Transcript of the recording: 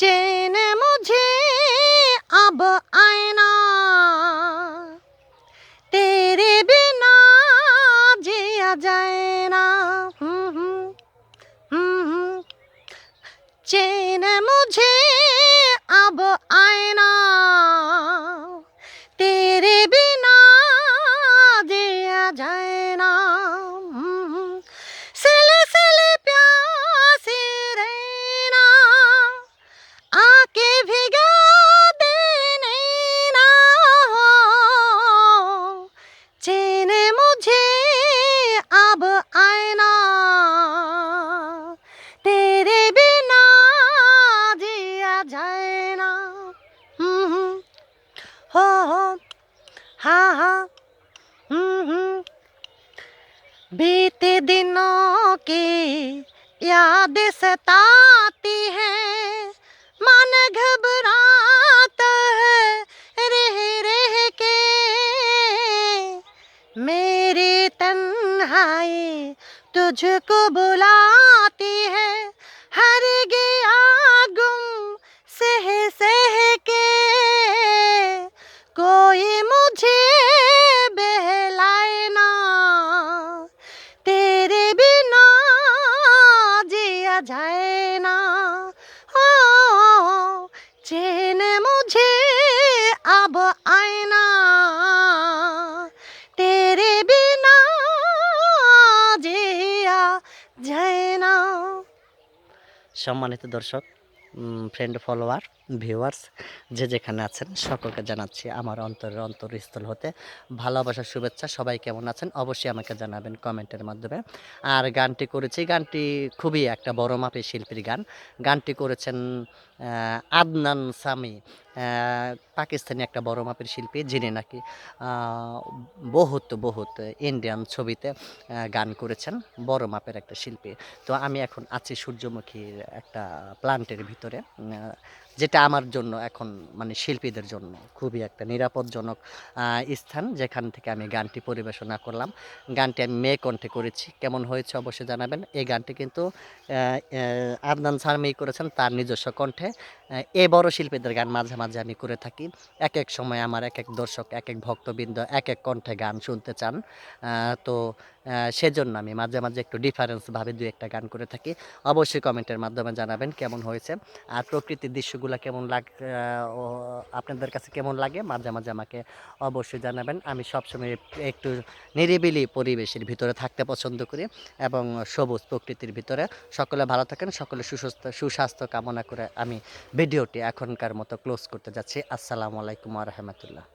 चैन मुझे अब आए ना, तेरे बिना जिया जाए ना। हम्म। चैन मुझे अब आए ना, तेरे बिना जिया जाए ना। सिले सिले प्यासे रहना, आके भिगा देने ना हो। चैन मुझे अब आए ना, तेरे बिना जिया जाए ना। हो हा हा। बीते दिनों की याद सताती है, मन घबराता है रह रह के। मेरी तन्हाई तुझको बुलाती है, हर गया गुम सह सह के। कोई मुझे बहलाए ना, तेरे बिना जिया जाए ना। ओ चैन मुझे अब आए ना, तेरे बिना जिया जाए ना। সম্মানিত দর্শক, ফ্রেন্ড, ফলোয়ার, ভিউয়ার্স, যে যেখানে আছেন সকলকে জানাচ্ছি আমার অন্তরের অন্তরস্থল হতে ভালোবাসার শুভেচ্ছা। সবাই কেমন আছেন অবশ্যই আমাকে জানাবেন কমেন্টের মাধ্যমে। আর গানটি করেছি, গানটি খুবই একটা বড় মাপের শিল্পীর গান। গানটি করেছেন আদনান সামি, পাকিস্তানি একটা বড় মাপের শিল্পী, যিনি নাকি বহুত বহুত ইন্ডিয়ান ছবিতে গান করেছেন, বড় মাপের একটা শিল্পী। তো আমি এখন আছি সূর্যমুখীর একটা প্লান্টের ভিতরে, যেটা আমার জন্য এখন মানে শিল্পীদের জন্য খুবই একটা নিরাপদজনক স্থান, যেখান থেকে আমি গানটি পরিবেশনা করলাম। গানটি আমি মেয়ে কণ্ঠে করেছি, কেমন হয়েছে অবশ্যই জানাবেন। এই গানটি কিন্তু আদনান সামি করেছেন তার নিজস্ব কণ্ঠে। এই বড় শিল্পীদের গান মাঝে মাঝে আমি করে থাকি। এক এক সময় আমার এক এক দর্শক, এক এক ভক্তবৃন্দ এক এক কণ্ঠে গান শুনতে চান। তো সেজন্য আমি মাঝে মাঝে একটু ডিফারেন্সভাবে দু একটা গান করে থাকি। অবশ্যই কমেন্টের মাধ্যমে জানাবেন কেমন হয়েছে। আর প্রকৃতির দৃশ্যগুলো কেমন আপনাদের কাছে কেমন লাগে মাঝে মাঝে আমাকে অবশ্যই জানাবেন। আমি সবসময় একটু নিরিবিলি পরিবেশের ভিতরে থাকতে পছন্দ করি এবং সবুজ প্রকৃতির ভিতরে। সকলে ভালো থাকেন, সকলে সুস্বাস্থ্য কামনা করে আমি ভিডিওটি এখনকার মতো ক্লোজ করতে যাচ্ছি। আসসালামু আলাইকুম ওয়া রাহমাতুল্লাহ।